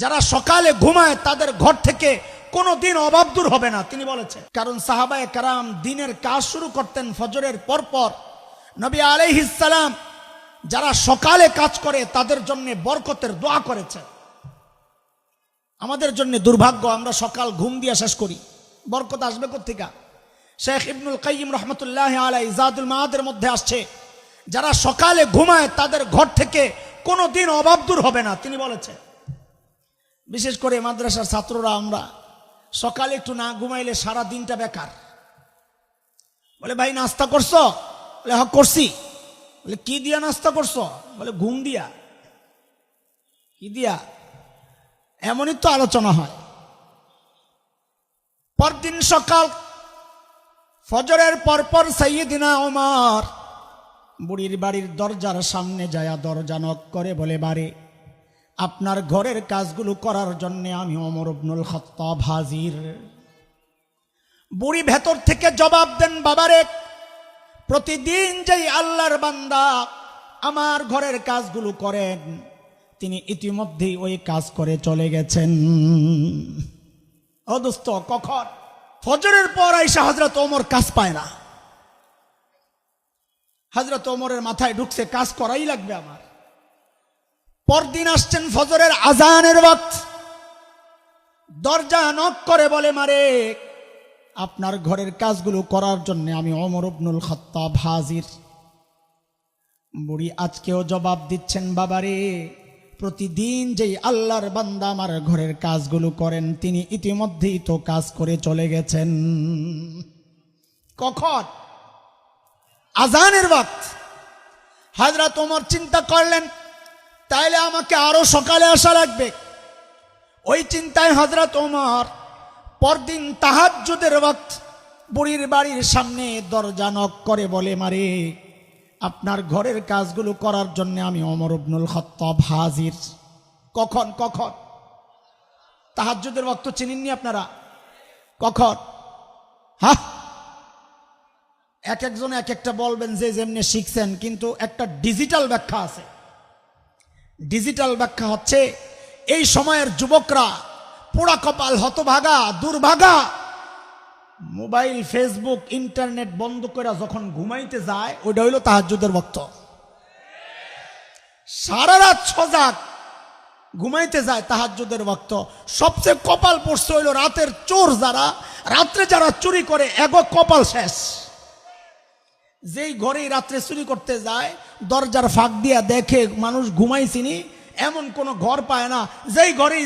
যারা সকালে ঘুমায় তাদের ঘর থেকে কোনোদিন অভাব দূর হবে না তিনি বলেছেন। কারণ সাহাবায়ে কেরাম দিনের কাজ শুরু করতেন ফজরের পরপর। নবী আলাইহিস সালাম যারা সকালে কাজ করে তাদের জন্য বরকতের দোয়া করেছেন। আমাদের জন্য দুর্ভাগ্য, আমরা সকাল ঘুম দিয়ে শেষ করি, বরকত আসবে কোত্থেকে? শেখ ইবনুল কাইয়িম রাহমাতুল্লাহি আলাইহি জাদুল মাআদের মধ্যে আসছে যারা সকালে ঘুমায় তাদের ঘর থেকে কোনোদিন অভাব দূর হবে না তিনি বলেছেন। বিশেষ করে মাদ্রাসার ছাত্ররা আমরা সকালে একটু না ঘুমাইলে সারা দিনটা বেকার। বলে ভাই নাস্তা করছো? বলে হ্যাঁ করছি। বলে কি দিয়া নাস্তা করছো? বলে ঘুম দিয়া। কি দিয়া? এমনই তো আলোচনা হয়। পরদিন সকাল ফজরের পরপর সাইয়্যিদিনা ওমর বুড়ির বাড়ির দরজার সামনে যায় দরজা নক করে বলে, বারে আপনার ঘরের কাজগুলো করার জন্য আমি ওমর ইবনুল খাত্তাব হাজির। বুড়ি ভেতর থেকে জবাব দেন, বাবারে প্রতিদিন যেই আল্লাহর বান্দা আমার ঘরের কাজগুলো করেন তিনি ইতিমধ্যেই ওই কাজ করে চলে গেছেন। ও দোস্ত, কখন? ফজরের পর আইসা হযরত ওমর কাজ পায় না। হযরত ওমরের মাথায় ঢুকছে কাজ করাই লাগবে আমার। পরদিন আসছেন ফজরের আজানের ওয়াক্ত, দরজা নক করে বলে, মারে আপনার ঘরের কাজগুলো করার জন্য আমি ওমর ইবনুল খাত্তাব হাজির। বুড়ি আজকেও জবাব দিচ্ছেন, বাবারে প্রতিদিন যেই আল্লাহর বান্দা আমার ঘরের কাজগুলো করেন তিনি ইতিমধ্যেই তো কাজ করে চলে গেছেন। কখন? আজানের ওয়াক্ত। হযরত ওমর চিন্তা করলেন তাইলে আমাকে আরো সকালে আসা লাগবে। ওই চিন্তায় হযরত ওমর পরদিন তাহাজ্জুদের ওয়াক্ত বুড়ির বাড়ির সামনে দরজা নক করে বলে, মারে আপনার ঘরের কাজগুলো করার জন্য আমি ওমর ইবনুল খাত্তাব হাজির। কখন? কখন? তাহাজ্জুদের ওয়াক্ত চিনেননি আপনারা? কখন? হ্যাঁ, এক একজন এক একটা বলবেন যে যেমনি শিখছেন, কিন্তু একটা ডিজিটাল ব্যাখ্যা আছে। ডিজিটাল ব্যাখ্যা হচ্ছে এই সময়ের যুবকরা পোড়া কপাল, হতভাগা, দুর্ভাগা, মোবাইল, ফেসবুক, ইন্টারনেট বন্ধ করে যখন ঘুমাইতে যায় ওইটা হইল তাহাজ্জুদের ওয়াক্ত। সারা রাত সজাগ ঘুমাইতে যায় তাহাজ্জুদের ওয়াক্ত। সবচেয়ে কপাল পড়ছে হইল রাতের চোর, যারা রাত্রে যারা চুরি করে এগো কপাল শেষ। যেই ঘরেই রাত্রে চুরি করতে যায় দরজার ফাঁক দিয়া দেখে মানুষ ঘুমাইছিনি, এমন কোন ঘর পায় না যেই ঘরেই